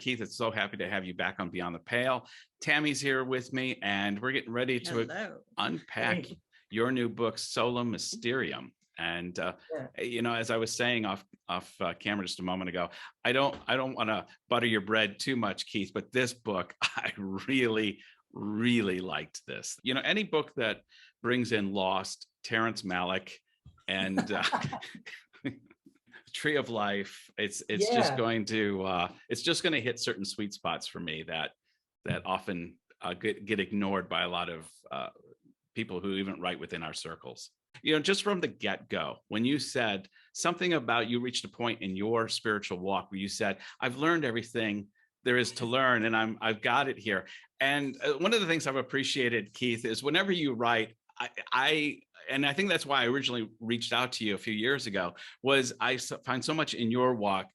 Keith, it's so happy to have you back on Beyond the Pale. Tammy's here with me, and we're getting ready to unpack your new book, Sola Mysterium. And as I was saying off camera just a moment ago, I don't want to butter your bread too much, Keith, but this book, I really liked this. Any book that brings in Lost, Terrence Malick, and Tree of Life, it's just going to hit certain sweet spots for me that often get ignored by a lot of people who even write within our circles. Just from the get-go, when you said something about, you reached a point in your spiritual walk where you said, I've learned everything there is to learn, and I've got it here. And one of the things I've appreciated, Keith, is whenever you write, and I think that's why I originally reached out to you a few years ago, was I find so much in your walk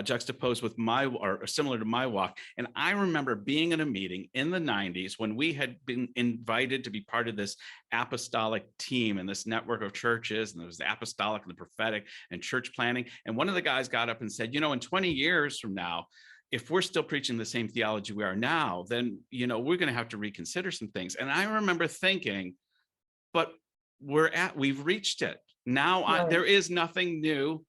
juxtaposed with or similar to my walk. And I remember being in a meeting in the 90s when we had been invited to be part of this apostolic team and this network of churches, and there was the apostolic and the prophetic and church planning. And one of the guys got up and said, in 20 years from now, if we're still preaching the same theology we are now, then, we're going to have to reconsider some things. And I remember thinking, but we've reached it. Now right. There is nothing new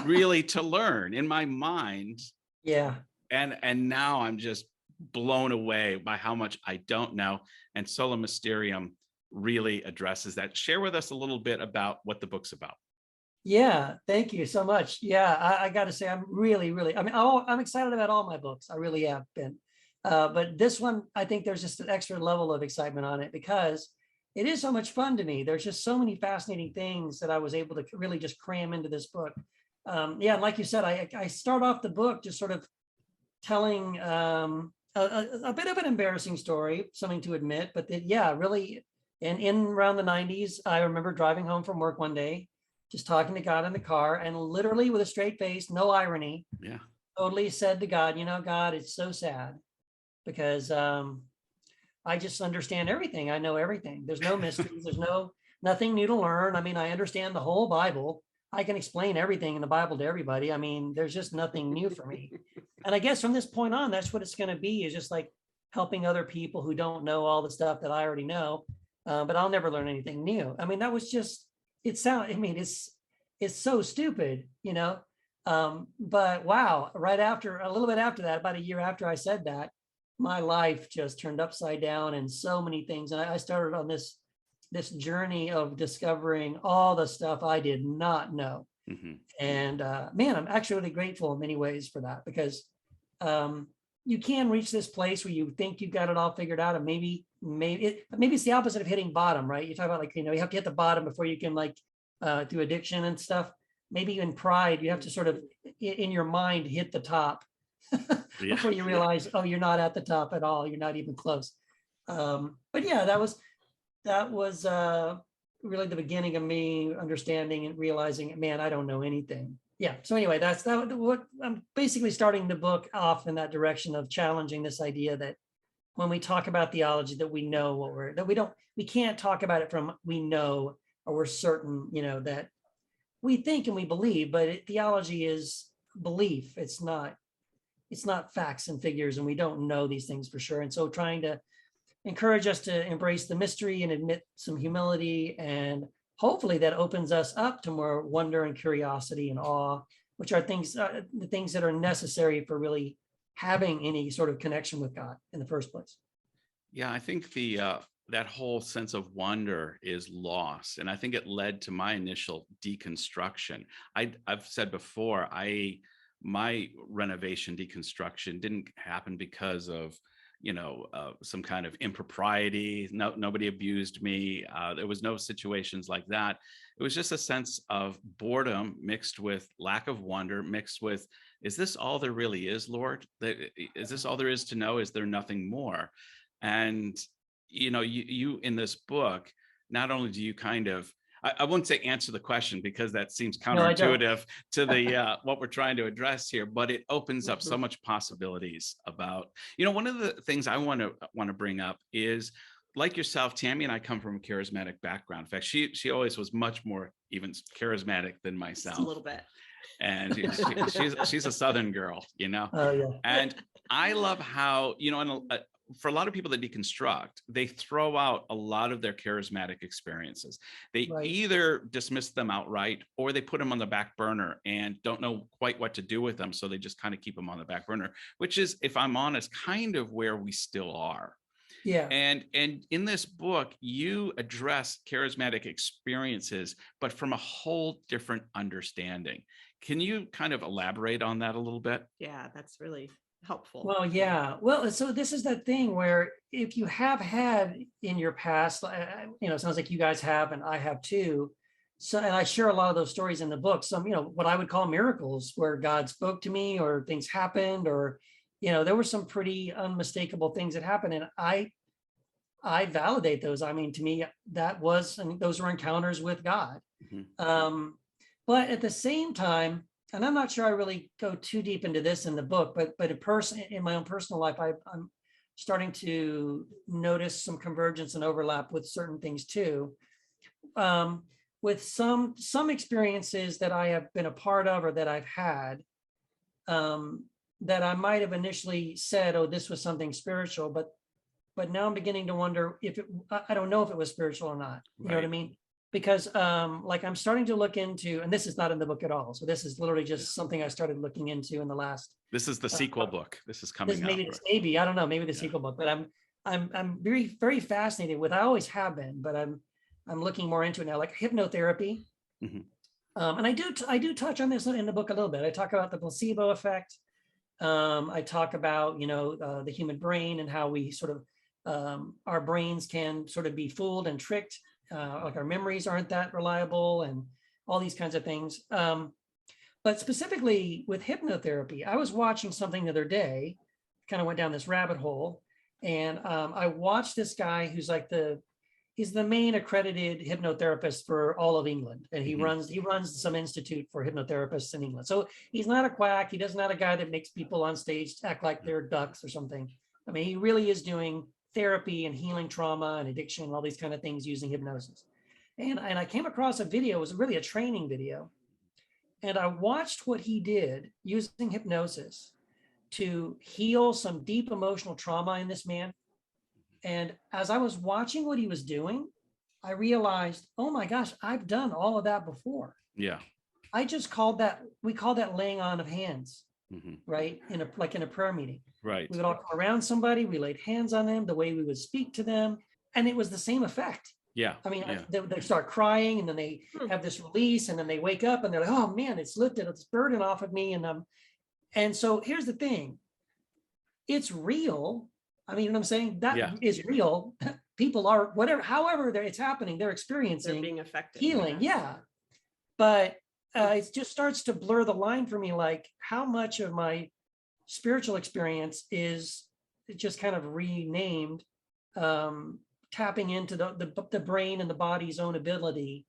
really to learn in my mind. Yeah. And now I'm just blown away by how much I don't know. And Sola Mysterium really addresses that. Share with us a little bit about what the book's about. Yeah, thank you so much. Yeah, I got to say, I'm really, I'm excited about all my books. I really have been. But this one, I think there's just an extra level of excitement on it because it is so much fun to me. There's just so many fascinating things that I was able to really just cram into this book. And like you said, I start off the book just sort of telling a bit of an embarrassing story, something to admit, but really, in around the 90s, I remember driving home from work one day, just talking to God in the car, and literally with a straight face, no irony, totally said to God, God, it's so sad because I just understand everything. I know everything. There's no mysteries. There's nothing new to learn. I understand the whole Bible. I can explain everything in the Bible to everybody. There's just nothing new for me. And I guess from this point on, that's what it's going to be, is just like helping other people who don't know all the stuff that I already know, but I'll never learn anything new. That was just, it's so stupid, but wow, a little bit after that, about a year after I said that, my life just turned upside down and so many things. And I started on this journey of discovering all the stuff I did not know. Mm-hmm. And I'm actually really grateful in many ways for that, because you can reach this place where you think you've got it all figured out, and maybe it's the opposite of hitting bottom, right? You talk about you have to hit the bottom before you can through addiction and stuff. Maybe in pride, you have to sort of in your mind hit the top before you realize, oh, you're not at the top at all. You're not even close. But yeah, that was really the beginning of me understanding and realizing, man, I don't know anything. Yeah. So anyway, that's what I'm basically starting the book off in that direction of challenging this idea that when we talk about theology, that we know we can't talk about it from we know or we're certain, that we think and we believe, but theology is belief. It's not facts and figures, and we don't know these things for sure. And so trying to encourage us to embrace the mystery and admit some humility, and hopefully that opens us up to more wonder and curiosity and awe, which are the things that are necessary for really having any sort of connection with God in the first place. Yeah, I think that whole sense of wonder is lost, and I think it led to my initial deconstruction. I've said before, my renovation deconstruction didn't happen because of some kind of impropriety. Nobody abused me. There was no situations like that. It was just a sense of boredom mixed with lack of wonder, mixed with, is this all there really is, Lord? Is this all there is to know? Is there nothing more? And, you in this book, not only do you kind of, I won't say answer the question, because that seems counterintuitive to the what we're trying to address here, but it opens up so much possibilities about, one of the things I want to bring up is, like yourself, Tammy and I come from a charismatic background. In fact, she always was much more even charismatic than myself. Just a little bit. and she's a Southern girl, you know. Oh yeah. And I love how, you know, and for a lot of people that deconstruct, they throw out a lot of their charismatic experiences. They Right. either dismiss them outright, or they put them on the back burner and don't know quite what to do with them, so they just kind of keep them on the back burner, which is, if I'm honest, kind of where we still are. Yeah. And in this book, you address charismatic experiences, but from a whole different understanding. Can you kind of elaborate on that a little bit? Yeah, that's really helpful. Well, yeah. Well, so this is that thing where if you have had in your past, you know, it sounds like you guys have, and I have too. So, and I share a lot of those stories in the book. Some, you know, what I would call miracles, where God spoke to me, or things happened, or, you know, there were some pretty unmistakable things that happened, and I validate those. I mean, to me, that was, and those were encounters with God. Mm-hmm. But at the same time, and I'm not sure I really go too deep into this in the book, but in my own personal life, I'm starting to notice some convergence and overlap with certain things too. With some experiences that I have been a part of, or that I've had, that I might have initially said, oh, this was something spiritual, but now I'm beginning to wonder if I don't know if it was spiritual or not. You know what I mean? Because like I'm starting to look into, and this is not in the book at all. So this is literally just something I started looking into in the last. This is the sequel book. This is coming out. Maybe, I don't know, maybe the sequel book, but I'm very, very fascinated with, I always have been, but I'm looking more into it now, like hypnotherapy. Mm-hmm. And I do touch on this in the book a little bit. I talk about the placebo effect. I talk about, you know, the human brain, and how we sort of, our brains can sort of be fooled and tricked. Like our memories aren't that reliable, and all these kinds of things. But specifically with hypnotherapy, I was watching something the other day, kind of went down this rabbit hole, and I watched this guy who's like he's the main accredited hypnotherapist for all of England, and he runs some institute for hypnotherapists in England. So he's not a quack. He doesn't, not a guy that makes people on stage act like they're ducks or something. I mean, he really is doing therapy and healing trauma and addiction and all these kind of things using hypnosis. And I came across a video. It was really a training video, and I watched what he did using hypnosis to heal some deep emotional trauma in this man. And as I was watching what he was doing, I realized, oh my gosh, I've done all of that before. Yeah. I just we call that laying on of hands, right? In a prayer meeting. Right. We would all come around somebody, we laid hands on them, the way we would speak to them, and it was the same effect. Yeah. I mean, they start crying, and then they have this release, and then they wake up and they're like, oh man, it's lifted this burden off of me. And so here's the thing. It's real. I mean, what I'm saying, that is real. People are, however it's happening, they're experiencing, they're being affected. Healing. Yeah. But it just starts to blur the line for me, like how much of my spiritual experience is just kind of renamed, tapping into the brain and the body's own ability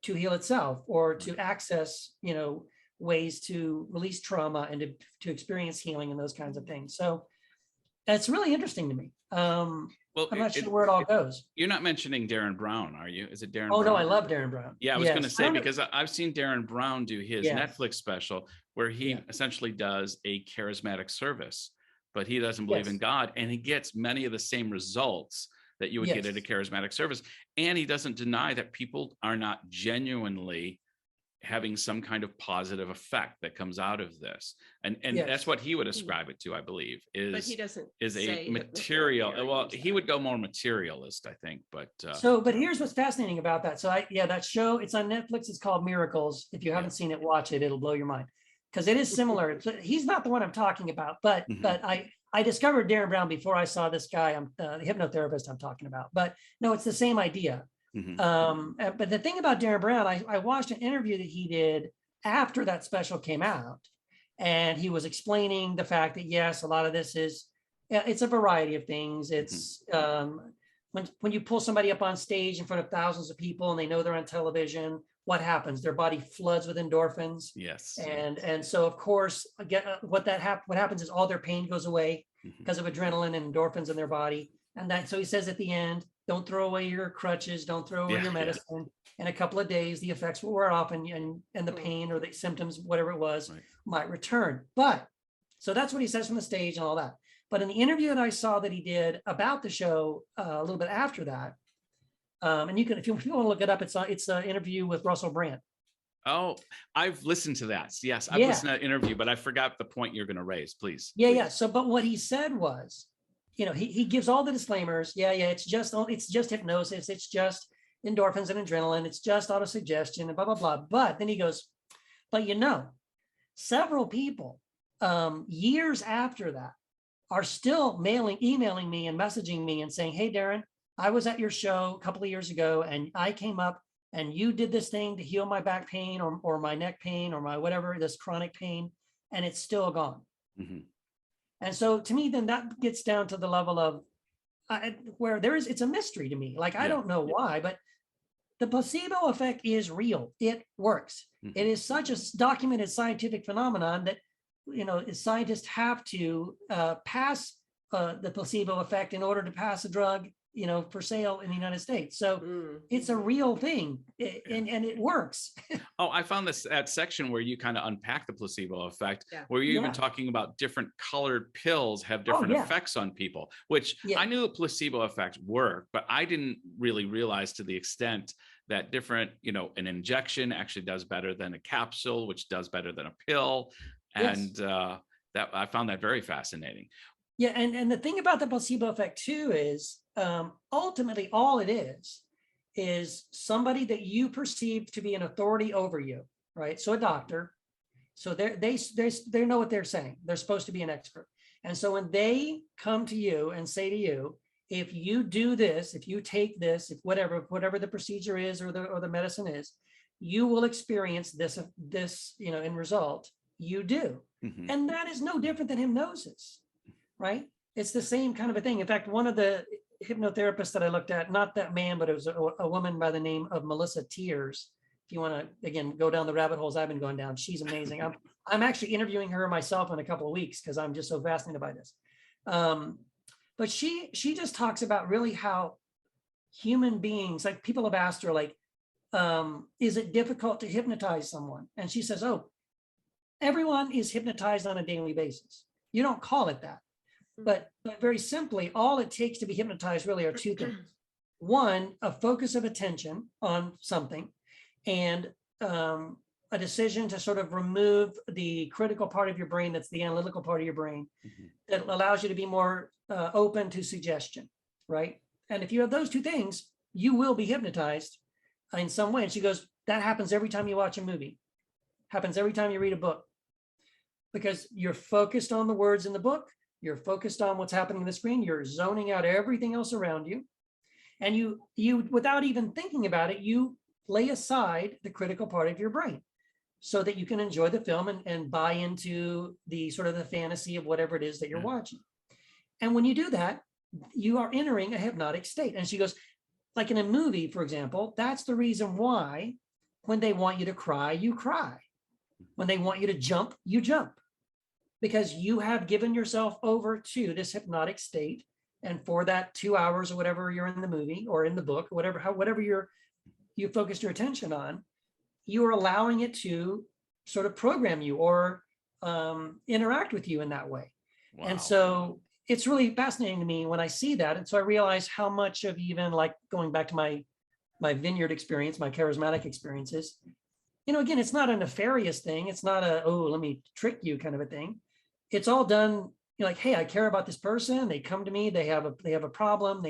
to heal itself, or to access, you know, ways to release trauma and to experience healing and those kinds of things. So it's really interesting to me. Well, I'm not sure where it all goes. You're not mentioning Darren Brown, are you? Is it Darren? Oh, Brown? No, I love Darren Brown. Yeah, I was going to say, because I've seen Darren Brown do his Netflix special, where he essentially does a charismatic service, but he doesn't believe in God, and he gets many of the same results that you would get at a charismatic service. And he doesn't deny that people are not genuinely having some kind of positive effect that comes out of this. And that's what he would ascribe it to, I believe, but he doesn't is a material. Well, he would go more materialist, I think, but but here's what's fascinating about that. So that show, it's on Netflix. It's called Miracles. If you haven't seen it, watch it. It'll blow your mind, because it is similar. He's not the one I'm talking about, but I discovered Darren Brown before I saw this guy, the hypnotherapist I'm talking about. But no, it's the same idea. But the thing about Darren Brown, I watched an interview that he did after that special came out, and he was explaining the fact that yes, a lot of this it's a variety of things. It's when you pull somebody up on stage in front of thousands of people and they know they're on television, what happens? Their body floods with endorphins. Yes. And so of course, what happens is all their pain goes away because of adrenaline and endorphins in their body. And so he says at the end, don't throw away your crutches, don't throw away Yeah, your yeah. medicine. In a couple of days, the effects will wear off and the pain or the symptoms, whatever it was, Right. might return. But so that's what he says from the stage and all that. But in the interview that I saw that he did about the show a little bit after that, and you can, if you want to look it up, it's an interview with Russell Brand. Oh, I've listened to that. Yes, I've Yeah. listened to that interview, but I forgot the point you're going to raise. Please. Yeah, please. yeah. So, but what he said was, he gives all the disclaimers. Yeah, it's just hypnosis. It's just endorphins and adrenaline. It's just autosuggestion and blah, blah, blah. But then he goes, but several people years after that are still emailing me and messaging me and saying, hey, Darren, I was at your show a couple of years ago and I came up and you did this thing to heal my back pain or my neck pain or my whatever, this chronic pain, and it's still gone. Mm-hmm. And so to me, then that gets down to the level of where it's a mystery to me. Like, I don't know why, but the placebo effect is real. It works. Mm-hmm. It is such a documented scientific phenomenon that, scientists have to pass the placebo effect in order to pass a drug, for sale in the United States. So it's a real thing and it works. Oh, I found that section where you kind of unpack the placebo effect, where you're even talking about different colored pills have different effects on people, which I knew a placebo effect worked, but I didn't really realize to the extent that different, an injection actually does better than a capsule, which does better than a pill. And that I found that very fascinating. Yeah. And the thing about the placebo effect too is ultimately all it is somebody that you perceive to be an authority over you, right? So a doctor, so they know what they're saying. They're supposed to be an expert. And so when they come to you and say to you, if you do this, if you take this, if whatever the procedure is or the medicine is, you will experience this, in result, you do. Mm-hmm. And that is no different than hypnosis, right? It's the same kind of a thing. In fact, one of the hypnotherapists that I looked at, not that man, but it was a woman by the name of Melissa Tears. If you want to, again, go down the rabbit holes I've been going down, she's amazing. I'm actually interviewing her myself in a couple of weeks because I'm just so fascinated by this. But she just talks about really how human beings, like people have asked her, like, is it difficult to hypnotize someone? And she says, oh, everyone is hypnotized on a daily basis. You don't call it that. But very simply, all it takes to be hypnotized really are two things. One, a focus of attention on something, and a decision to sort of remove the critical part of your brain, that's the analytical part of your brain, that allows you to be more open to suggestion, right? And if you have those two things, you will be hypnotized in some way. And she goes, that happens every time you watch a movie, happens every time you read a book, because you're focused on the words in the book. You're focused on what's happening on the screen. You're zoning out everything else around you. And you without even thinking about it, you lay aside the critical part of your brain so that you can enjoy the film and buy into the sort of the fantasy of whatever it is that you're watching. And when you do that, you are entering a hypnotic state. And she goes, like in a movie, for example, that's the reason why when they want you to cry, you cry. When they want you to jump, you jump. Because you have given yourself over to this hypnotic state. And for that 2 hours or whatever you're in the movie or in the book, or whatever you focused your attention on, you are allowing it to sort of program you or interact with you in that way. Wow. And so it's really fascinating to me when I see that. And so I realize how much of, even like going back to my vineyard experience, my charismatic experiences, again, it's not a nefarious thing. It's not let me trick you kind of a thing. It's all done, like, hey, I care about this person. They come to me, they have a problem.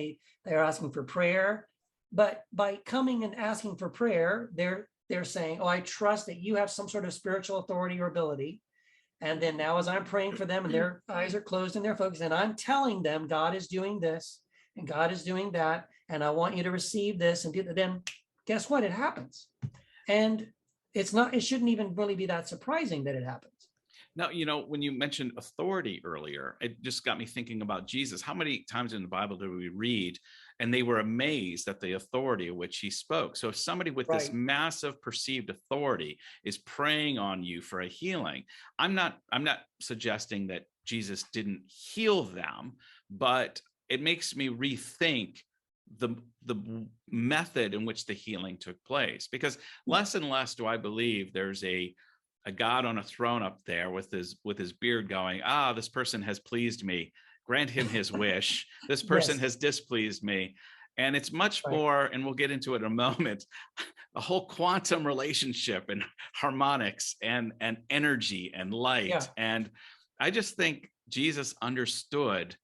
They're asking for prayer. But by coming and asking for prayer, they're saying, oh, I trust that you have some sort of spiritual authority or ability. And then now as I'm praying for them and their eyes are closed and they're focused, and I'm telling them God is doing this and God is doing that, and I want you to receive this, and then guess what? It happens. And it shouldn't even really be that surprising that it happens. Now, when you mentioned authority earlier, it just got me thinking about Jesus. How many times in the Bible do we read, and they were amazed at the authority of which he spoke? So if somebody with this massive perceived authority is praying on you for a healing, I'm not suggesting that Jesus didn't heal them, but it makes me rethink the method in which the healing took place, because less and less do I believe there's a God on a throne up there with his beard going, this person has pleased me, grant him his wish. This person Yes. has displeased me. And it's much Right. more, and we'll get into it in a moment, a whole quantum relationship and harmonics and energy and light. Yeah. And I just think Jesus understood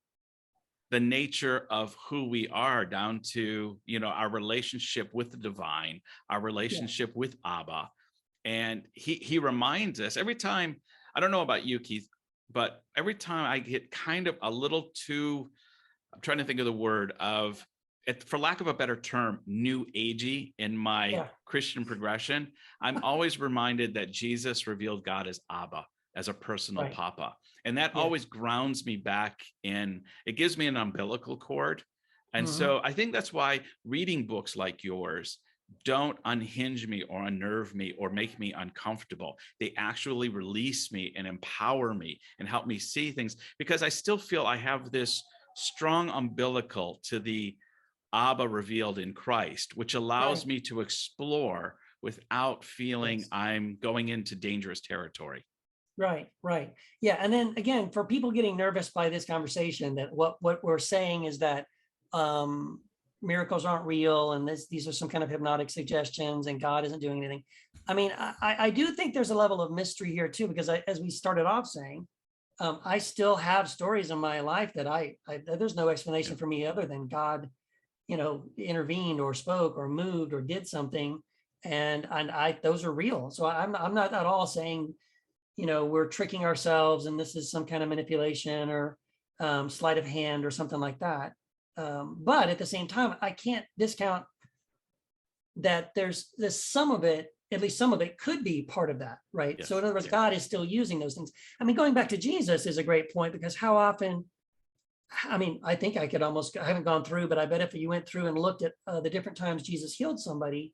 the nature of who we are, down to, our relationship with the divine, our relationship with Abba. And he reminds us every time. I don't know about you, Keith, but every time I get kind of a little too, I'm trying to think of the word of, for lack of a better term, new agey in my Christian progression, I'm always reminded that Jesus revealed God as Abba, as a personal papa. And that always grounds me back in, it gives me an umbilical cord. And so I think that's why reading books like yours don't unhinge me or unnerve me or make me uncomfortable. They actually release me and empower me and help me see things, because I still feel I have this strong umbilical to the Abba revealed in Christ, which allows me to explore without feeling I'm going into dangerous territory. Right. Yeah. And then again, for people getting nervous by this conversation, that what we're saying is that miracles aren't real, and these are some kind of hypnotic suggestions, and God isn't doing anything. I mean, I do think there's a level of mystery here too, because as we started off saying, I still have stories in my life that I there's no explanation for me other than God, intervened or spoke or moved or did something, and those are real. So I'm not at all saying, we're tricking ourselves and this is some kind of manipulation or sleight of hand or something like that. But at the same time, I can't discount that there's some of it, at least some of it could be part of that, right? Yes. So in other words, God is still using those things. I mean, going back to Jesus is a great point, because how often, I mean, I think I haven't gone through, but I bet if you went through and looked at the different times Jesus healed somebody,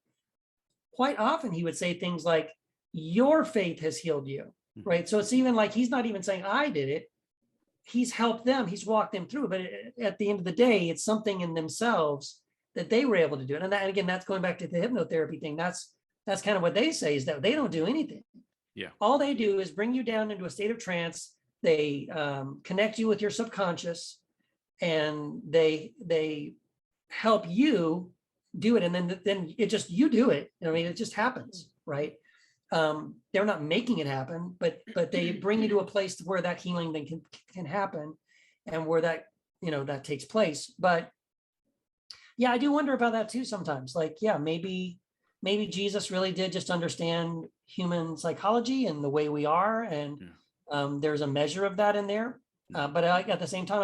quite often he would say things like, your faith has healed you, right? So it's even like, he's not even saying I did it. He's helped them. He's walked them through. But at the end of the day, it's something in themselves that they were able to do it. And again, that's going back to the hypnotherapy thing. That's kind of what they say, is that they don't do anything. Yeah. All they do is bring you down into a state of trance. They connect you with your subconscious, and they help you do it. And then it just, you do it. I mean, it just happens, right? They're not making it happen, but they bring you to a place where that healing then can happen, and where that, that takes place. But yeah, I do wonder about that too sometimes. Like, yeah, maybe Jesus really did just understand human psychology and the way we are, and there's a measure of that in there. But at the same time,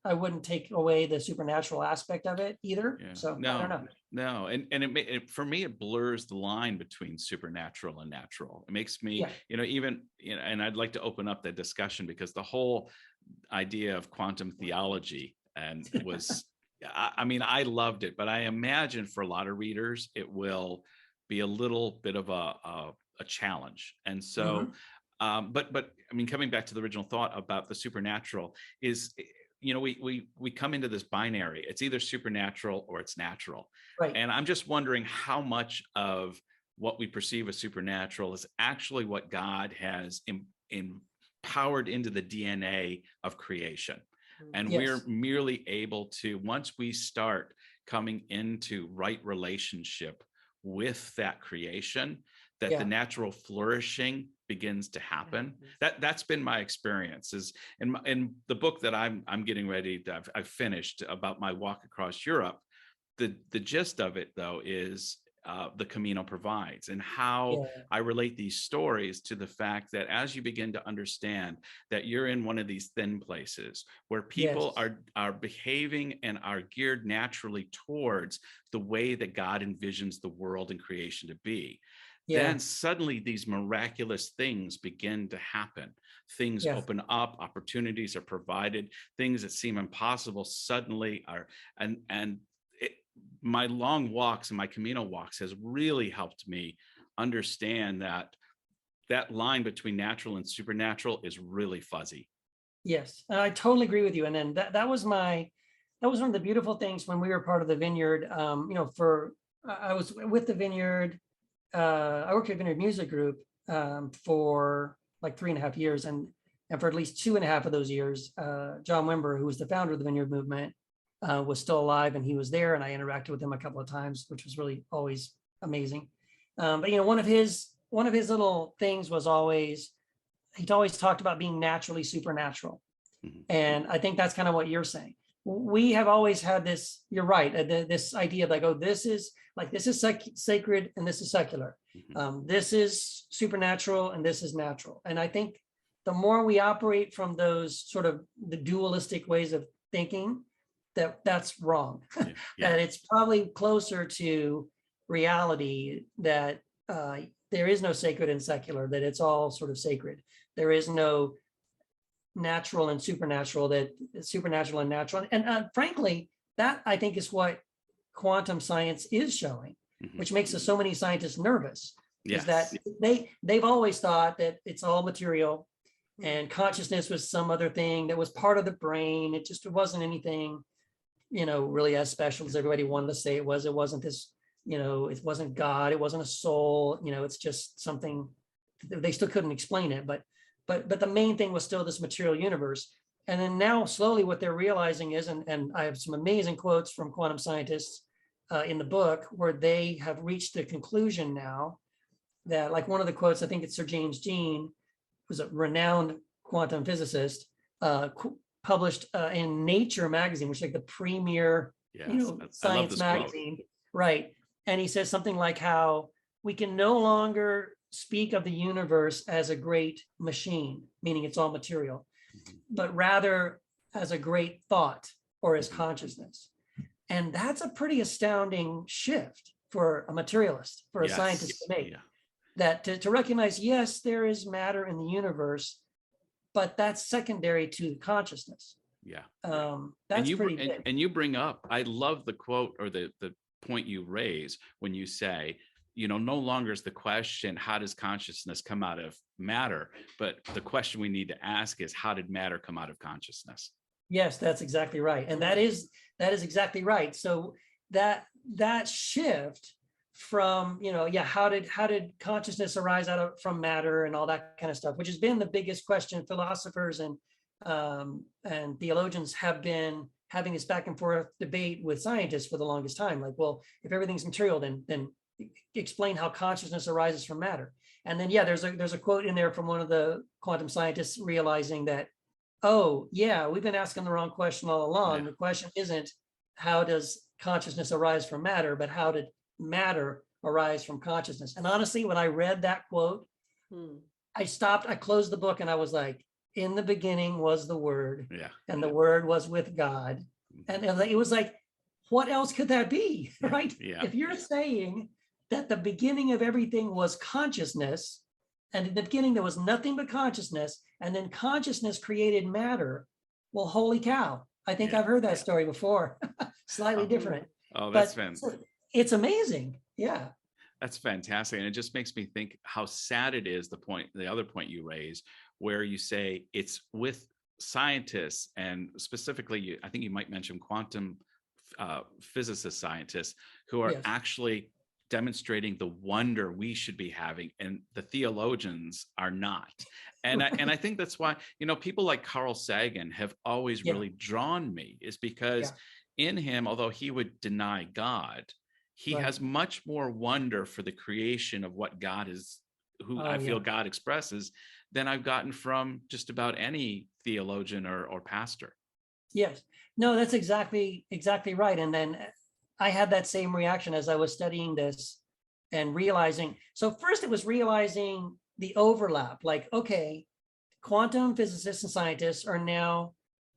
I wouldn't take away the supernatural aspect of it either. Yeah. So I don't know. No, and for me, it blurs the line between supernatural and natural. It makes me, even, and I'd like to open up that discussion, because the whole idea of quantum theology and was, I mean, I loved it, but I imagine for a lot of readers, it will be a little bit of a challenge. And so, but I mean, coming back to the original thought about the supernatural is, we come into this binary. It's either supernatural or it's natural. Right. And I'm just wondering how much of what we perceive as supernatural is actually what God has empowered into the DNA of creation. And we're merely able to, once we start coming into right relationship with that creation, that the natural flourishing begins to happen. That's been my experience. Is in the book that I'm getting ready to, I've finished, about my walk across Europe. The gist of it, though, is the Camino provides, and how I relate these stories to the fact that as you begin to understand that you're in one of these thin places where people are behaving and are geared naturally towards the way that God envisions the world and creation to be. Then suddenly these miraculous things begin to happen. Things open up, opportunities are provided, things that seem impossible suddenly are, my long walks and my Camino walks has really helped me understand that line between natural and supernatural is really fuzzy. Yes, I totally agree with you. And then that was my that was one of the beautiful things when we were part of the Vineyard. I was with the Vineyard. I worked at Vineyard Music Group for like 3.5 years, and for at least 2.5 of those years, John Wimber, who was the founder of the Vineyard movement, was still alive, and he was there, and I interacted with him a couple of times, which was really always amazing. But one of his little things was always, he'd always talked about being naturally supernatural. Mhm. And I think that's kind of what you're saying. We have always had this, you're right, this idea of like, oh, this is sacred and this is secular. Mhm. This is supernatural and this is natural. And I think the more we operate from those sort of the dualistic ways of thinking, that's wrong. Yeah. Yeah. That it's probably closer to reality, that there is no sacred and secular, that it's all sort of sacred. There is no natural and supernatural, that supernatural and natural. And frankly, that I think is what quantum science is showing, Mhm. which makes so many scientists nervous, Yes. is that they've always thought that it's all material and consciousness was some other thing that was part of the brain. It wasn't anything, really as special as everybody wanted to say it was. It wasn't this, it wasn't God, it wasn't a soul, it's just something. They still couldn't explain it, but the main thing was still this material universe. And then now slowly what they're realizing is, and I have some amazing quotes from quantum scientists in the book, where they have reached the conclusion now that, like one of the quotes, I think it's Sir James Jean, who's a renowned quantum physicist, published in Nature magazine, which is like the premier Yes. I love science this quote. magazine, right? And he says something like how we can no longer speak of the universe as a great machine, meaning it's all material, Mhm. but rather as a great thought or as Mhm. consciousness. And that's a pretty astounding shift for a materialist, for a Yes. scientist to make. Yeah. That to recognize, yes, there is matter in the universe, but that's secondary to consciousness. Yeah. That's pretty big. And you bring up, I love the quote, or the point you raise when you say, no longer is the question, how does consciousness come out of matter? But the question we need to ask is, how did matter come out of consciousness? Yes, that's exactly right. And that is exactly right. So that shift from, how did consciousness arise from matter and all that kind of stuff, which has been the biggest question philosophers and theologians have been having this back and forth debate with scientists for the longest time. Like, well, if everything's material, then explain how consciousness arises from matter. And then, there's a quote in there from one of the quantum scientists realizing that, oh, yeah, we've been asking the wrong question all along. Yeah. The question isn't how does consciousness arise from matter, but how did matter arise from consciousness? And honestly, when I read that quote, I stopped, I closed the book, and I was like, in the beginning was the Word, Yeah. and the Word was with God. And it was like, what else could that be, right? Yeah. If you're saying that the beginning of everything was consciousness, and in the beginning there was nothing but consciousness, and then consciousness created matter, well, holy cow. I think Yeah. I've heard that story before, slightly different. Oh, that's But fantastic. it's amazing. Yeah. That's fantastic. And it just makes me think how sad it is, the other point you raise, where you say it's with scientists, and specifically, I think you might mention quantum physicist scientists, who are Yes. actually demonstrating the wonder we should be having, and the theologians are not. And I think that's why, people like Carl Sagan have always really drawn me, is because in him, although he would deny God, he has much more wonder for the creation of what God is, who I feel God expresses, than I've gotten from just about any theologian or pastor. Yes. No, that's exactly right. And then I had that same reaction as I was studying this and realizing. So first it was realizing the overlap, like, okay, quantum physicists and scientists are now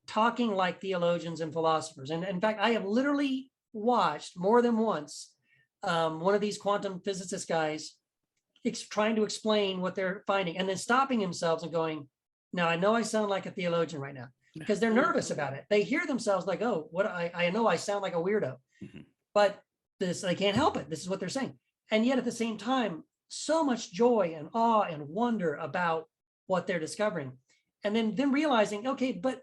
talking like theologians and philosophers. And in fact, I have literally watched more than once one of these quantum physicist guys trying to explain what they're finding, and then stopping themselves and going, now I know I sound like a theologian right now, because they're nervous about it. They hear themselves like, oh, what I know I sound like a weirdo, but this, I can't help it. This is what they're saying. And yet at the same time, so much joy and awe and wonder about what they're discovering. And then realizing, okay, but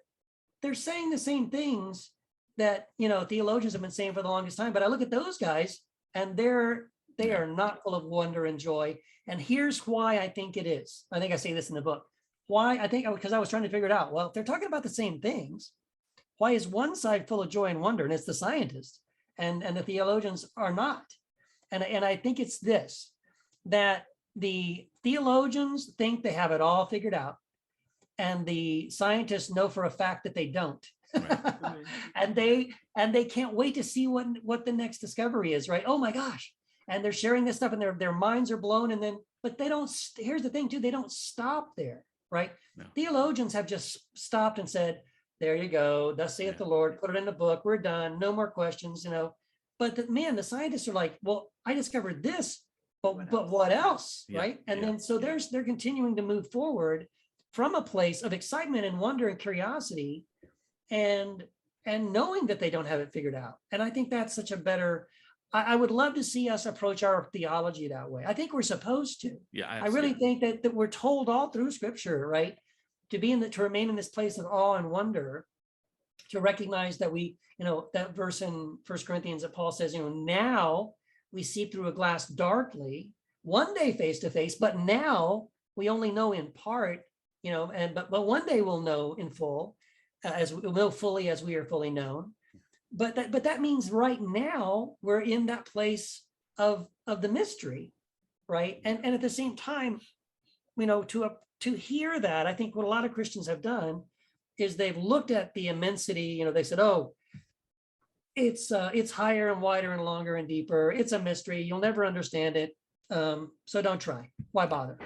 they're saying the same things that, theologians have been saying for the longest time. But I look at those guys and they are not full of wonder and joy. And here's why I think it is. I think I say this in the book. Why? I think because I was trying to figure it out. Well, if they're talking about the same things, why is one side full of joy and wonder, and it's the scientists, and the theologians are not? And I think it's this, that the theologians think they have it all figured out, and the scientists know for a fact that they don't. Right. and they can't wait to see what the next discovery is, right? Oh my gosh. And they're sharing this stuff and their minds are blown. And then, but they don't, here's the thing too, they don't stop there, right? No. Theologians have just stopped and said, there you go, thus saith the Lord, put it in the book, we're done, no more questions, But the scientists are like, well, I discovered this, but what else, right? And then so they're continuing to move forward from a place of excitement and wonder and curiosity, and knowing that they don't have it figured out. And I think that's such a better, I would love to see us approach our theology that way. I think we're supposed to. Yeah, I really think that we're told all through Scripture, right, to remain in this place of awe and wonder, to recognize that we, that verse in 1 Corinthians that Paul says, now we see through a glass darkly, one day face to face, but now we only know in part, but one day we'll know in full, as we'll know fully as we are fully known. But that means right now we're in that place of the mystery, right? And at the same time, to hear that, I think what a lot of Christians have done is they've looked at the immensity. They said, oh, it's higher and wider and longer and deeper. It's a mystery. You'll never understand it. So don't try. Why bother?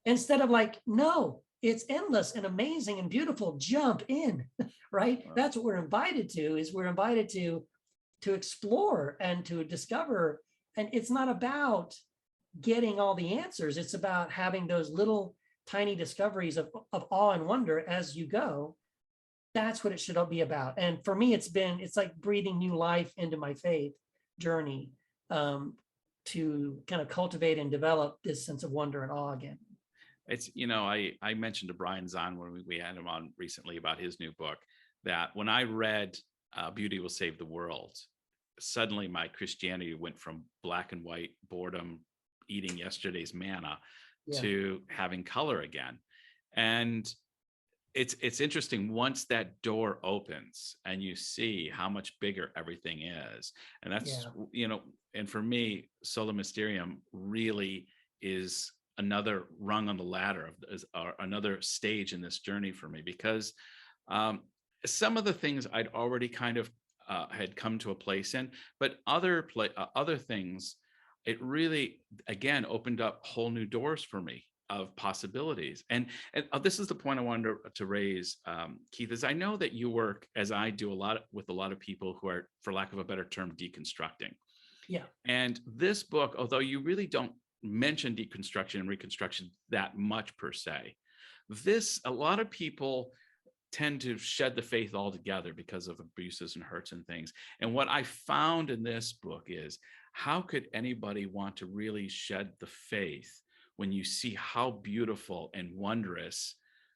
Instead of like, no, it's endless and amazing and beautiful. Jump in, right? That's what we're invited to. We're invited to explore and to discover. And it's not about getting all the answers. It's about having those little tiny discoveries of awe and wonder as you go. That's what it should all be about. And for me, it's like breathing new life into my faith journey, to kind of cultivate and develop this sense of wonder and awe again. It's, I mentioned to Brian Zahn when we had him on recently about his new book, that when I read Beauty Will Save the World, suddenly my Christianity went from black and white boredom, eating yesterday's manna, to having color again. And it's interesting once that door opens and you see how much bigger everything is. And that's, and for me, Sola Mysterium really is another rung on the ladder or another stage in this journey for me, because some of the things I'd already kind of had come to a place in, but other things, it really, again, opened up whole new doors for me of possibilities. And this is the point I wanted to raise, Keith, is I know that you work, as I do, with a lot of people who are, for lack of a better term, deconstructing. Yeah. And this book, although you really don't mention deconstruction and reconstruction that much per se, a lot of people tend to shed the faith altogether because of abuses and hurts and things. And what I found in this book is, how could anybody want to really shed the faith when you see how beautiful and wondrous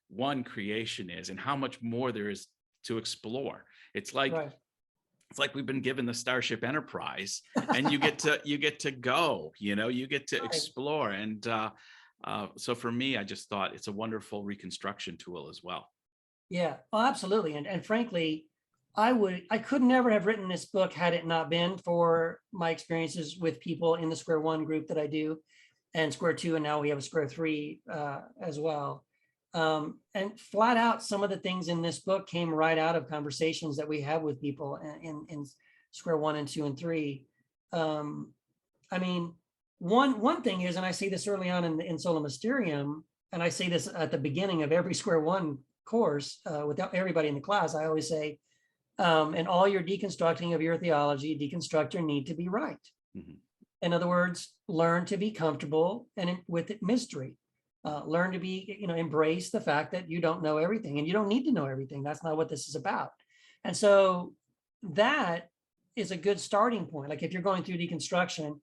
one creation is and how much more there is to explore? It's like, It's like we've been given the Starship Enterprise, and you get to go, you get to explore. And so for me, I just thought it's a wonderful reconstruction tool as well. Yeah, oh, absolutely. And frankly, I could never have written this book had it not been for my experiences with people in the Square One group that I do, and Square Two, and now we have a Square Three as well. And flat out, some of the things in this book came right out of conversations that we have with people in Square 1 and 2 and 3. I mean, one thing is, and I say this early on in Sola Mysterium, and I say this at the beginning of every Square 1 course with everybody in the class, I always say, in all your deconstructing of your theology, deconstruct your need to be right. Mm-hmm. In other words, learn to be comfortable with mystery. Learn to be, embrace the fact that you don't know everything, and you don't need to know everything. That's not what this is about. And so that is a good starting point. Like if you're going through deconstruction,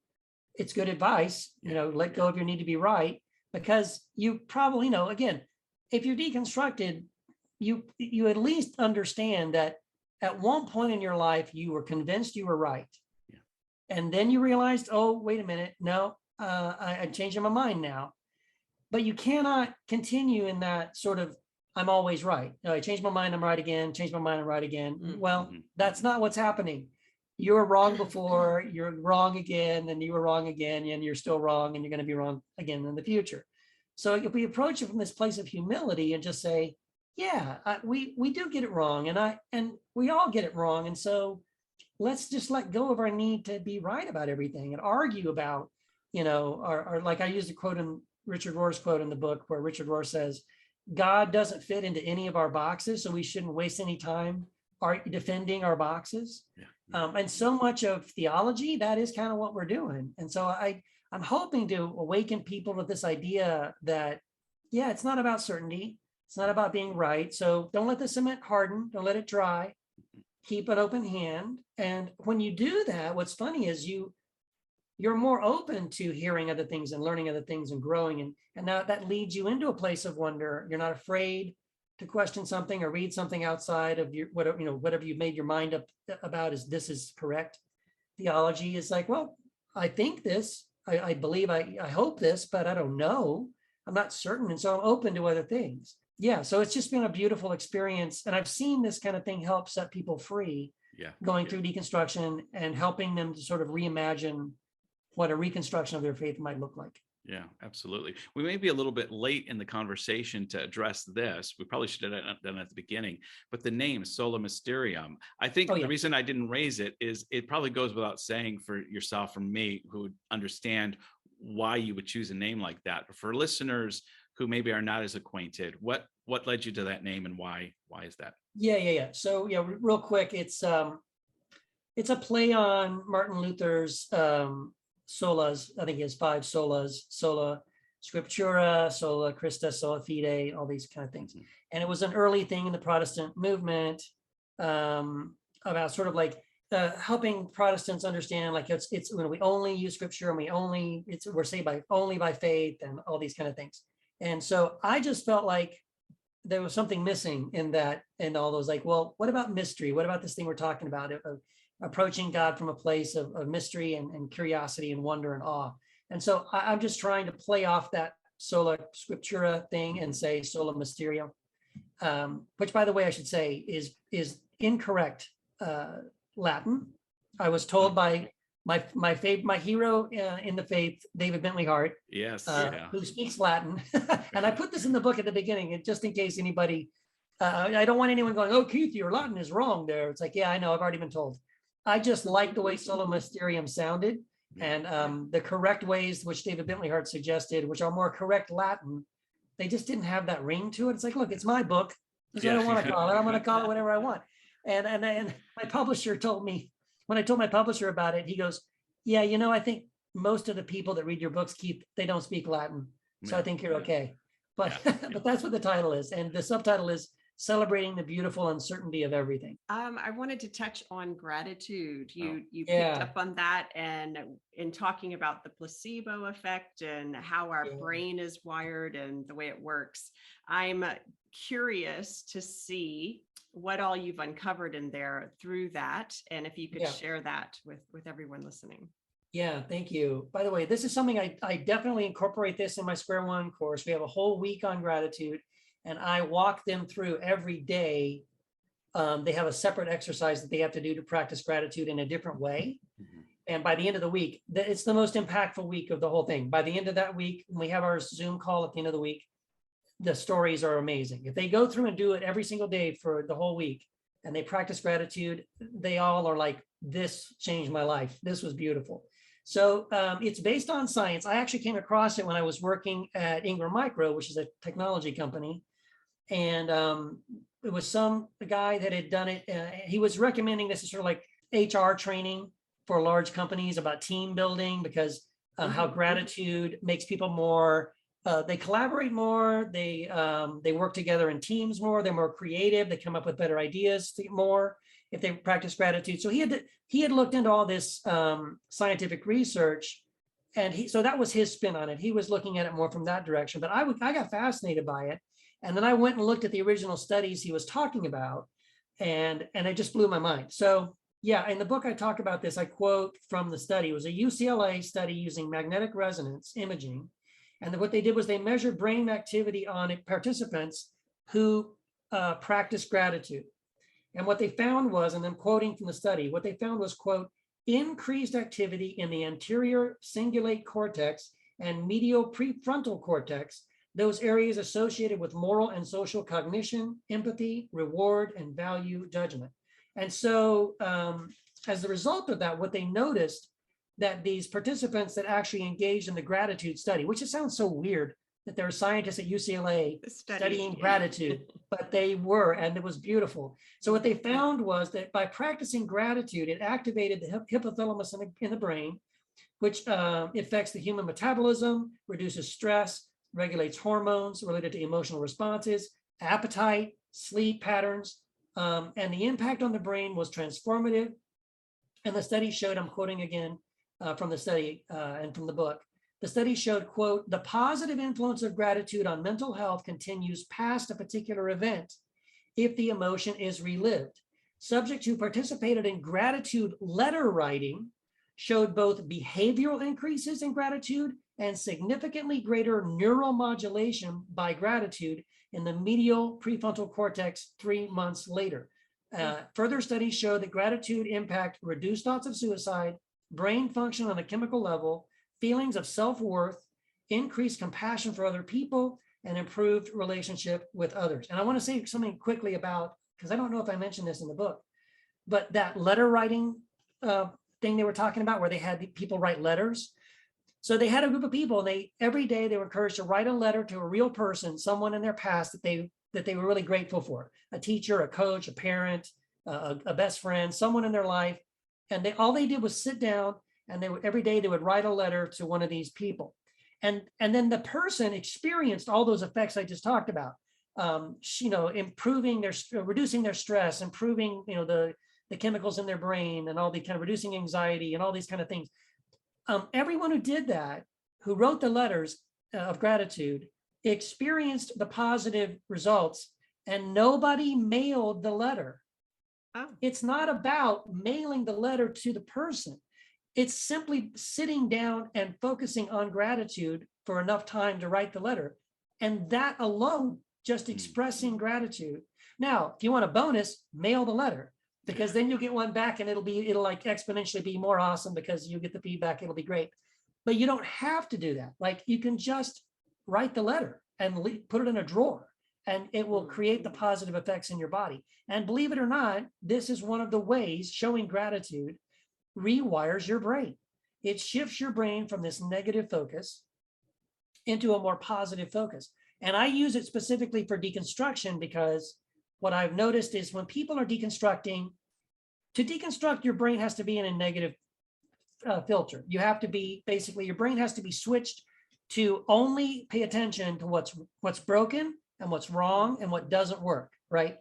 it's good advice, let go of your need to be right, because you probably, again, if you're deconstructed, you at least understand that at one point in your life, you were convinced you were right. Yeah. And then you realized, oh, wait a minute. No, I'm changing my mind now. But you cannot continue in that sort of, I'm always right. No, I changed my mind, I'm right again, change my mind, I'm right again. Well, that's not what's happening. You were wrong before, you're wrong again, and you were wrong again, and you're still wrong, and you're going to be wrong again in the future. So if we approach it from this place of humility and just say, yeah, we do get it wrong, and we all get it wrong. And so let's just let go of our need to be right about everything and argue about, or like I used a quote in Richard Rohr's quote in the book, where Richard Rohr says, God doesn't fit into any of our boxes, so we shouldn't waste any time defending our boxes. Yeah. And so much of theology, that is kind of what we're doing. And so I'm hoping to awaken people to this idea that, yeah, it's not about certainty. It's not about being right. So don't let the cement harden. Don't let it dry. Keep an open hand. And when you do that, what's funny is you're more open to hearing other things and learning other things and growing. And now that leads you into a place of wonder. You're not afraid to question something or read something outside of your whatever you've made your mind up about this is correct. Theology is like, well, I think this, I believe, I hope this, but I don't know. I'm not certain. And so I'm open to other things. Yeah. So it's just been a beautiful experience. And I've seen this kind of thing help set people free, going through deconstruction and helping them to sort of reimagine what a reconstruction of their faith might look like. Yeah, absolutely. We may be a little bit late in the conversation to address this. We probably should have done it at the beginning, but the name Sola Mysterium, I think the reason I didn't raise it is it probably goes without saying for yourself, for me, who would understand why you would choose a name like that. But for listeners who maybe are not as acquainted, what led you to that name and why is that? Yeah. So real quick, it's a play on Martin Luther's solas. I think he has 5 solas: sola scriptura, sola Christa, sola fide, all these kind of things. And it was an early thing in the Protestant movement, about sort of like helping Protestants understand, like it's when we only use scripture and we're saved only by faith and all these kind of things. And so I just felt like there was something missing in that, and all those, like, well, what about mystery? What about this thing we're talking about? Approaching God from a place of mystery and curiosity and wonder and awe. And so I'm just trying to play off that sola scriptura thing and say Sola Mysterium, which, by the way, I should say is incorrect Latin. I was told by my hero in the faith, David Bentley Hart, who speaks Latin. And I put this in the book at the beginning, just in case anybody, I don't want anyone going, oh, Keith, your Latin is wrong there. It's like, yeah, I know, I've already been told. I just like the way Sola Mysterium sounded, and the correct ways which David Bentley Hart suggested, which are more correct Latin, they just didn't have that ring to it. It's like, look, it's my book. This is what I want to call it. I'm going to call it whatever I want. And my publisher told me, when I told my publisher about it, he goes, yeah, I think most of the people that read your books, Keith, they don't speak Latin. So I think you're okay. But but that's what the title is. And the subtitle is Celebrating the Beautiful Uncertainty of Everything. I wanted to touch on gratitude. You picked up on that, and in talking about the placebo effect and how our brain is wired and the way it works. I'm curious to see what all you've uncovered in there through that, and if you could share that with everyone listening. Yeah, thank you. By the way, this is something I definitely incorporate this in my Square One course. We have a whole week on gratitude, and I walk them through every day. They have a separate exercise that they have to do to practice gratitude in a different way. And by the end of the week, it's the most impactful week of the whole thing. By the end of that week, when we have our Zoom call at the end of the week, the stories are amazing. If they go through and do it every single day for the whole week and they practice gratitude, they all are like, this changed my life. This was beautiful. So it's based on science. I actually came across it when I was working at Ingram Micro, which is a technology company. And it was some guy that had done it. He was recommending this as sort of like HR training for large companies about team building, because how gratitude makes people more, they collaborate more, they work together in teams more, they're more creative, they come up with better ideas more if they practice gratitude. So he had looked into all this scientific research, and so that was his spin on it. He was looking at it more from that direction, but I got fascinated by it. And then I went and looked at the original studies he was talking about. And it just blew my mind. So yeah, in the book I talk about this. I quote from the study. It was a UCLA study using magnetic resonance imaging. And what they did was they measured brain activity on participants who practiced gratitude. And what they found was, and I'm quoting from the study, what they found was, quote, increased activity in the anterior cingulate cortex and medial prefrontal cortex, those areas associated with moral and social cognition, empathy, reward, and value judgment. And so as a result of that, what they noticed that these participants that actually engaged in the gratitude study, which it sounds so weird that there are scientists at UCLA studying gratitude, but they were, and it was beautiful. So what they found was that by practicing gratitude, it activated the hypothalamus in the brain, which affects the human metabolism, reduces stress, regulates hormones related to emotional responses, appetite, sleep patterns, and the impact on the brain was transformative. And the study showed, I'm quoting again from the study and from the book, the study showed, quote, the positive influence of gratitude on mental health continues past a particular event if the emotion is relived. Subjects who participated in gratitude letter writing showed both behavioral increases in gratitude and significantly greater neuromodulation by gratitude in the medial prefrontal cortex 3 months later. Further studies show that gratitude impact reduced thoughts of suicide, brain function on a chemical level, feelings of self-worth, increased compassion for other people, and improved relationship with others. And I want to say something quickly about, because I don't know if I mentioned this in the book, but that letter writing thing they were talking about, where they had people write letters. So they had a group of people, and every day they were encouraged to write a letter to a real person, someone in their past that they were really grateful for, a teacher, a coach, a parent, a best friend, someone in their life. And all they did was sit down, and every day they would write a letter to one of these people. And then the person experienced all those effects I just talked about, improving reducing their stress, improving, the chemicals in their brain, and all the kind of reducing anxiety and all these kind of things. Everyone who did that, who wrote the letters of gratitude, experienced the positive results, and nobody mailed the letter. Oh. It's not about mailing the letter to the person. It's simply sitting down and focusing on gratitude for enough time to write the letter. And that alone, just expressing gratitude. Now, if you want a bonus, mail the letter, because then you'll get one back, and it'll like exponentially be more awesome because you get the feedback. It'll be great. But you don't have to do that. Like, you can just write the letter and put it in a drawer, and it will create the positive effects in your body. And believe it or not, this is one of the ways showing gratitude rewires your brain. It shifts your brain from this negative focus into a more positive focus. And I use it specifically for deconstruction, because what I've noticed is when people are deconstructing, to deconstruct, your brain has to be in a negative filter. You have to be, basically, your brain has to be switched to only pay attention to what's broken and what's wrong and what doesn't work, right?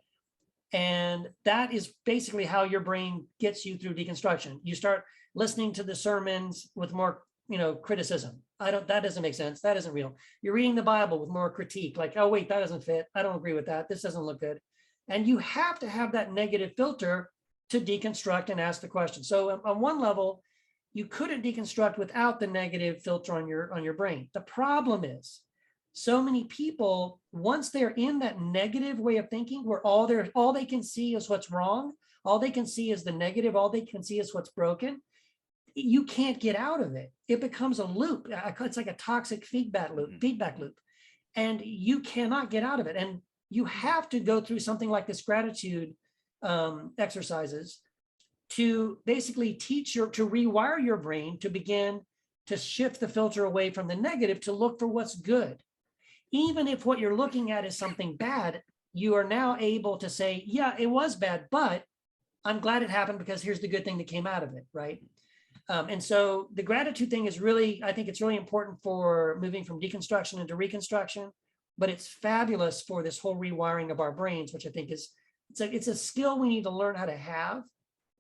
And that is basically how your brain gets you through deconstruction. You start listening to the sermons with more, criticism. That doesn't make sense. That isn't real. You're reading the Bible with more critique, like, oh, wait, that doesn't fit. I don't agree with that. This doesn't look good. And you have to have that negative filter to deconstruct and ask the question. So on one level, you couldn't deconstruct without the negative filter on your brain. The problem is, so many people, once they're in that negative way of thinking, where all they can see is what's wrong, all they can see is the negative, all they can see is what's broken, you can't get out of it. It becomes a loop. It's like a toxic feedback loop, and you cannot get out of it. And you have to go through something like this gratitude exercises to basically to rewire your brain to begin to shift the filter away from the negative to look for what's good. Even if what you're looking at is something bad, you are now able to say, yeah, it was bad, but I'm glad it happened because here's the good thing that came out of it, right? And so the gratitude thing is really, I think it's really important for moving from deconstruction into reconstruction, but it's fabulous for this whole rewiring of our brains, which I think it's a skill we need to learn how to have.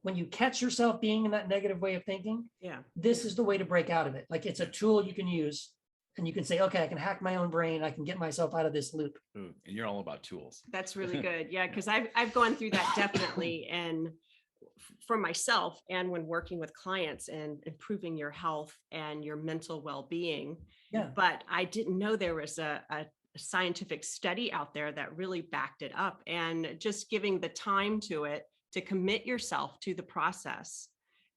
When you catch yourself being in that negative way of thinking, this is the way to break out of it. Like, it's a tool you can use And you can say, okay, I can hack my own brain. I can get myself out of this loop. Ooh, and you're all about tools. That's really good. Yeah, because I've gone through that definitely, and for myself and when working with clients and improving your health and your mental well-being. Yeah. But I didn't know there was a scientific study out there that really backed it up, and just giving the time to it, to commit yourself to the process,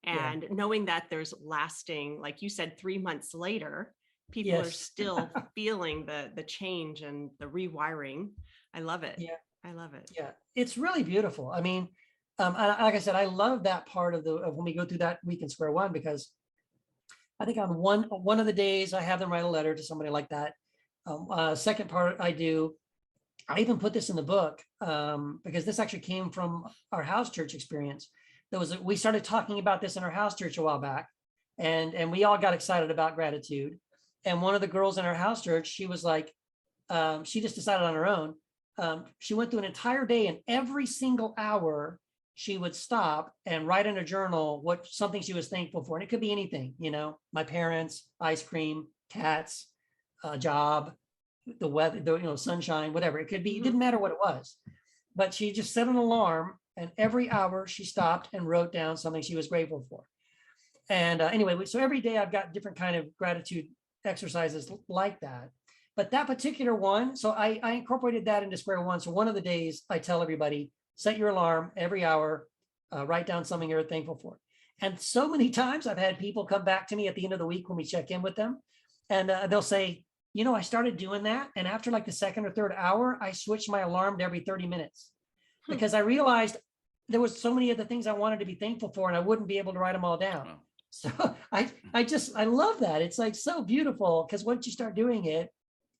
and knowing that there's lasting, like you said, 3 months later, people are still feeling the change and the rewiring. I love it. Yeah. I love it. Yeah. It's really beautiful. I mean, like I said, I love that part of when we go through that week in square one, because I think on one of the days I have them write a letter to somebody like that. Second part I even put this in the book, because this actually came from our house church experience. We started talking about this in our house church a while back, and we all got excited about gratitude. And one of the girls in our house church, she was like, she just decided on her own. She went through an entire day, and every single hour she would stop and write in a journal something she was thankful for. And it could be anything, my parents, ice cream, cats, job, the weather, sunshine, whatever it could be. It didn't matter what it was, but she just set an alarm, and every hour she stopped and wrote down something she was grateful for. And anyway, so every day I've got different kind of gratitude exercises like that. But that particular one, so I incorporated that into square one. So one of the days I tell everybody, set your alarm every hour, write down something you're thankful for. And so many times I've had people come back to me at the end of the week when we check in with them, and they'll say, I started doing that, and after like the second or third hour, I switched my alarm to every 30 minutes because I realized there was so many of the things I wanted to be thankful for, and I wouldn't be able to write them all down. Wow. So I love that. It's like so beautiful, because once you start doing it,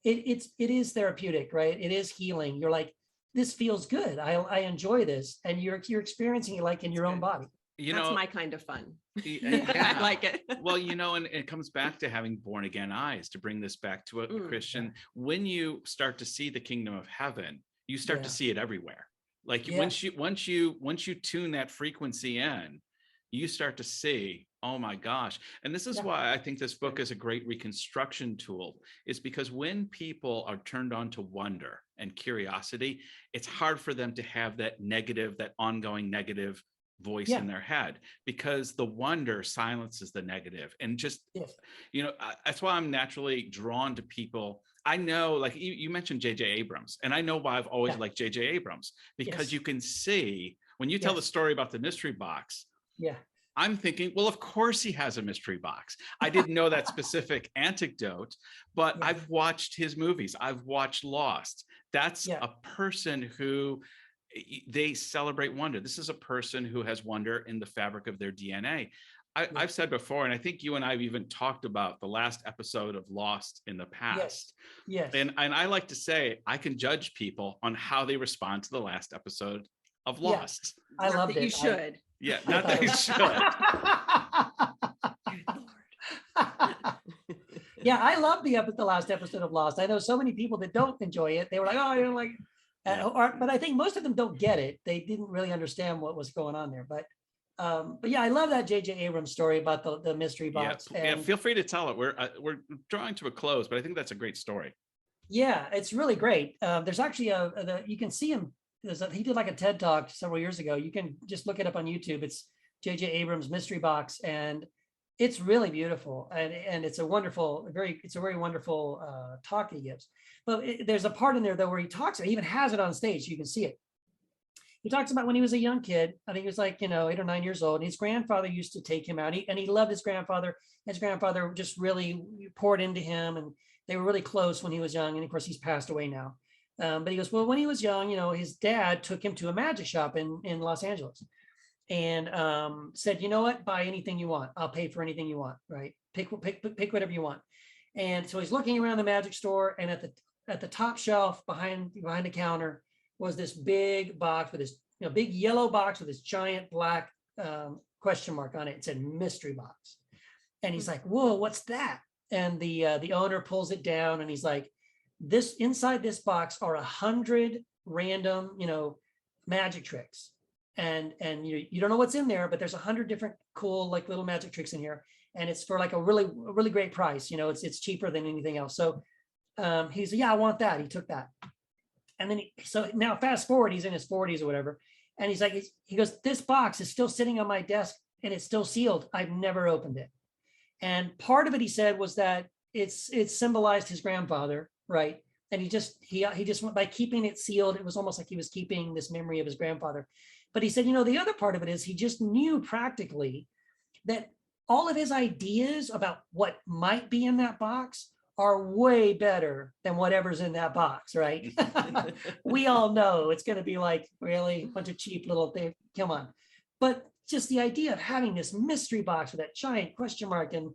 it is therapeutic, right? It is healing. You're like, this feels good. I enjoy this, and you're experiencing it like in your own body. That's my kind of fun. Yeah. I like it. Well, and it comes back to having born again eyes, to bring this back to a Christian. When you start to see the kingdom of heaven, you start to see it everywhere. Like once you tune that frequency in, you start to see, oh my gosh. And this is why I think this book is a great reconstruction tool, is because when people are turned on to wonder and curiosity, it's hard for them to have that ongoing negative voice in their head, because the wonder silences the negative. And just, that's why I'm naturally drawn to people. I know, like you mentioned J.J. Abrams, and I know why I've always liked J.J. Abrams, because you can see when you tell the story about the mystery box. Yeah. I'm thinking, well, of course he has a mystery box. I didn't know that specific anecdote, but I've watched his movies. I've watched Lost. That's a person who they celebrate wonder. This is a person who has wonder in the fabric of their DNA. I've said before, and I think you and I have even talked about the last episode of Lost in the past. Yes. And I like to say, I can judge people on how they respond to the last episode of Lost. I love it. You should. Not that you should. Yeah, I love the last episode of Lost. I know so many people that don't enjoy it. They were like, oh, I don't like it. But I think most of them don't get it. They didn't really understand what was going on there. But yeah, I love that J.J. Abrams story about the mystery box. Yeah, feel free to tell it. We're drawing to a close, but I think that's a great story. Yeah, it's really great. There's actually you can see him. He did like a TED Talk several years ago. You can just look it up on YouTube. It's J.J. Abrams mystery box, and it's really beautiful. And it's a very wonderful talk he gives. But there's a part in there though where he talks. He even has it on stage. So you can see it. He talks about when he was a young kid. I think he was like 8 or 9 years old. And his grandfather used to take him out. And he loved his grandfather. His grandfather just really poured into him, and they were really close when he was young. And of course, he's passed away now. But he goes, well, when he was young, his dad took him to a magic shop in Los Angeles, and said, you know what, buy anything you want. I'll pay for anything you want. Right? Pick whatever you want. And so he's looking around the magic store, and at the top shelf behind the counter was this big box with this big yellow box with this giant black question mark on it. It said mystery box. And he's like, whoa, what's that? And the owner pulls it down, and he's like, inside this box are 100 random, magic tricks. and you don't know what's in there, but there's 100 different cool like little magic tricks in here, and it's for like a really great price. It's cheaper than anything else. So he said, yeah, I want that. He took that, and then so now fast forward, he's in his 40s or whatever, and he's like, he goes, this box is still sitting on my desk and it's still sealed. I've never opened it. And part of it, he said, was that it symbolized his grandfather, right? And he just went, by keeping it sealed, it was almost like he was keeping this memory of his grandfather. But he said, the other part of it is he just knew practically that all of his ideas about what might be in that box are way better than whatever's in that box, right? We all know it's going to be like, really, a bunch of cheap little things. Come on. But just the idea of having this mystery box with that giant question mark, and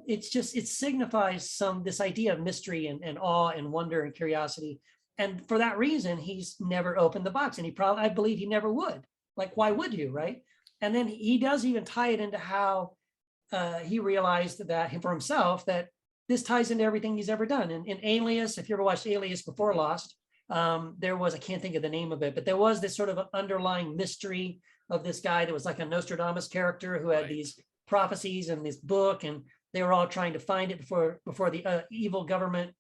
it signifies this idea of mystery and awe and wonder and curiosity. And for that reason, he's never opened the box, and I believe he never would. Like, why would you, right? And then he does even tie it into how he realized that for himself, that this ties into everything he's ever done. In Alias, if you ever watched Alias before Lost, there was, I can't think of the name of it, but there was this sort of underlying mystery of this guy that was like a Nostradamus character who had these prophecies in this book, and they were all trying to find it before the evil government,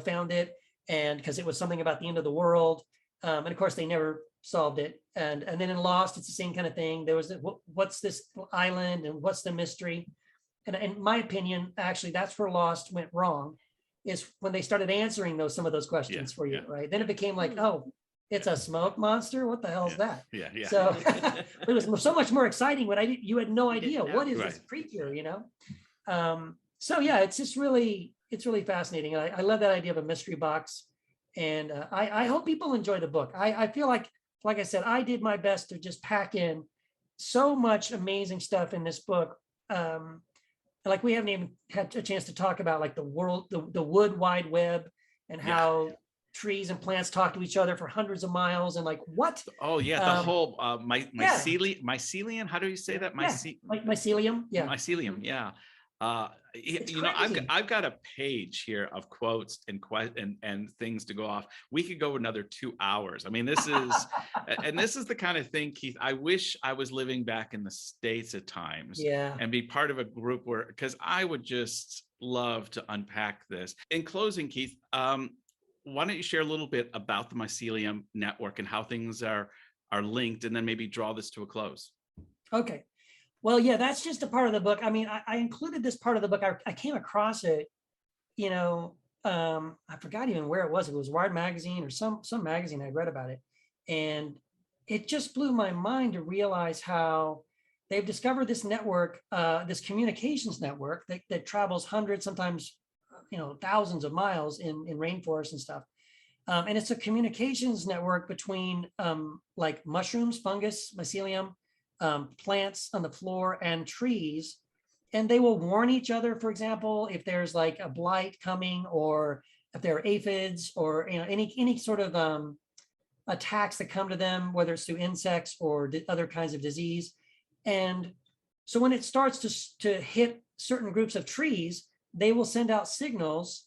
found it, and because it was something about the end of the world, and of course they never solved it. And then in Lost, it's the same kind of thing. There was what's this island and what's the mystery? And in my opinion, actually, that's where Lost went wrong, is when they started answering some of those questions for you, right? Then it became like, oh, it's a smoke monster. What the hell is that? Yeah. So it was so much more exciting when you had no idea what is this creature, So yeah, it's really fascinating. I love that idea of a mystery box, and I hope people enjoy the book. I feel like I said, I did my best to just pack in so much amazing stuff in this book. Like we haven't even had a chance to talk about like the wood wide web, and how trees and plants talk to each other for hundreds of miles, and like what? Oh yeah, the whole mycelium. How do you say that? Mycelium. Yeah. Mycelium. Yeah. I've got a page here of quotes and things to go off. We could go another 2 hours. I mean, this is and this is the kind of thing, Keith, I wish I was living back in the States at times, and be part of a group because I would just love to unpack this. In closing, Keith, why don't you share a little bit about the Mycelium Network and how things are linked, and then maybe draw this to a close? Okay. Well, yeah, that's just a part of the book. I mean, I included this part of the book. I came across it, I forgot even where it was. It was Wired magazine or some magazine. I read about it, and it just blew my mind to realize how they've discovered this network, this communications network that travels hundreds, sometimes, thousands of miles in rainforests and stuff. And it's a communications network between like mushrooms, fungus, mycelium, plants on the floor, and trees, and they will warn each other. For example, if there's like a blight coming, or if there are aphids, or any sort of attacks that come to them, whether it's through insects or other kinds of disease. And so when it starts to hit certain groups of trees, they will send out signals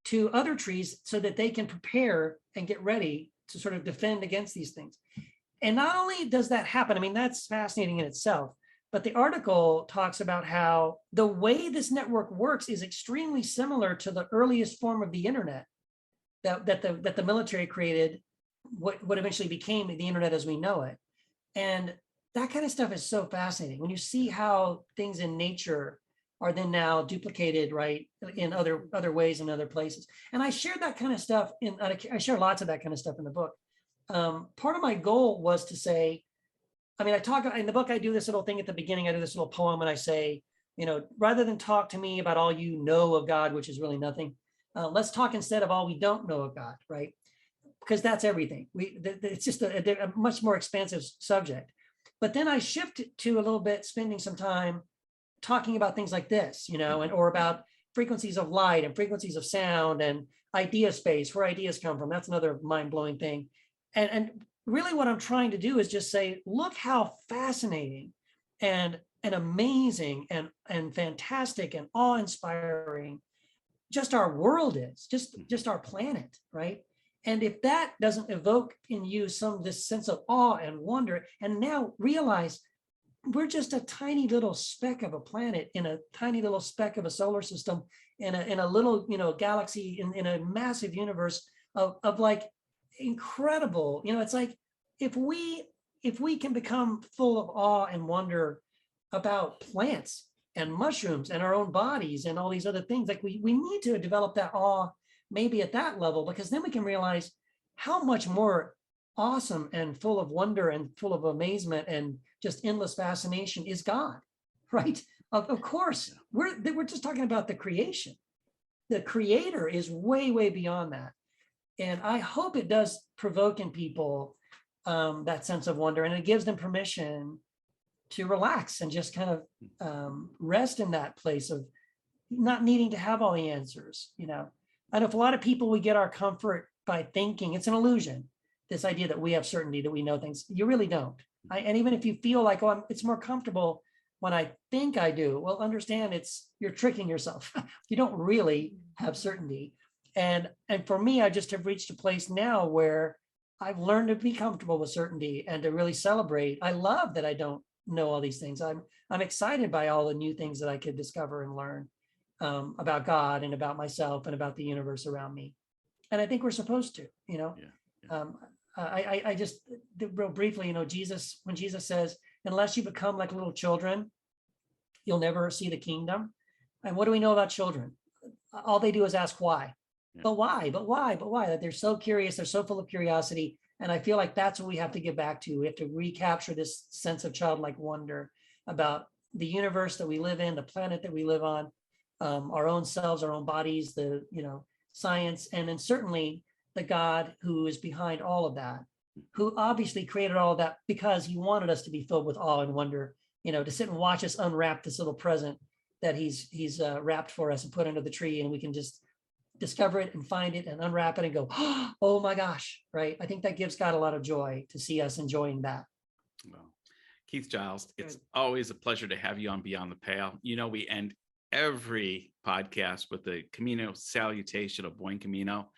to other trees so that they can prepare and get ready to sort of defend against these things. And not only does that happen, I mean, that's fascinating in itself, but the article talks about how the way this network works is extremely similar to the earliest form of the internet that the military created, what eventually became the internet as we know it. And that kind of stuff is so fascinating when you see how things in nature are then now duplicated, right, in other ways in other places. And I shared that kind of stuff I share lots of that kind of stuff in the book. Part of my goal was to say, I mean, I talk in the book, I do this little thing at the beginning, I do this little poem, and I say, rather than talk to me about all you know of God, which is really nothing, let's talk instead of all we don't know of God, right? Because that's everything. It's just a much more expansive subject. But then I shift to a little bit, spending some time talking about things like this, or about frequencies of light and frequencies of sound and idea space, where ideas come from. That's another mind-blowing thing. And really what I'm trying to do is just say, look how fascinating and amazing and fantastic and awe-inspiring just our world is, just our planet, right? And if that doesn't evoke in you this sense of awe and wonder, and now realize we're just a tiny little speck of a planet in a tiny little speck of a solar system in a little, galaxy in a massive universe of like incredible, it's like if we can become full of awe and wonder about plants and mushrooms and our own bodies and all these other things, like we need to develop that awe maybe at that level, because then we can realize how much more awesome and full of wonder and full of amazement and just endless fascination is God, right? Of course, we're just talking about the creation. The creator is way, way beyond that. And I hope it does provoke in people that sense of wonder, and it gives them permission to relax and just kind of rest in that place of not needing to have all the answers, I know for a lot of people, we get our comfort by thinking. It's an illusion, this idea that we have certainty, that we know things. You really don't. And even if you feel like, it's more comfortable when I think I do, well, understand you're tricking yourself. You don't really have certainty. And for me, I just have reached a place now where I've learned to be comfortable with certainty and to really celebrate. I love that I don't know all these things. I'm excited by all the new things that I could discover and learn about God and about myself and about the universe around me. And I think we're supposed to, I just real briefly, when Jesus says, unless you become like little children, you'll never see the kingdom. And what do we know about children? All they do is ask why. Yeah. But why? That they're so curious, they're so full of curiosity. And I feel like that's what we have to get back to. We have to recapture this sense of childlike wonder about the universe that we live in, the planet that we live on, our own selves, our own bodies, the science, and then certainly the God who is behind all of that, who obviously created all of that because he wanted us to be filled with awe and wonder, to sit and watch us unwrap this little present that he's wrapped for us and put under the tree, and we can just discover it and find it and unwrap it and go, oh my gosh, right? I think that gives God a lot of joy to see us enjoying that. Well, Keith Giles, it's always a pleasure to have you on Beyond the Pale. We end every podcast with the Camino salutation of Buen Camino.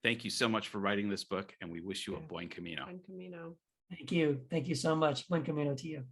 Thank you so much for writing this book, and we wish you a Buen Camino. Buen Camino. Thank you. Thank you so much. Buen Camino to you.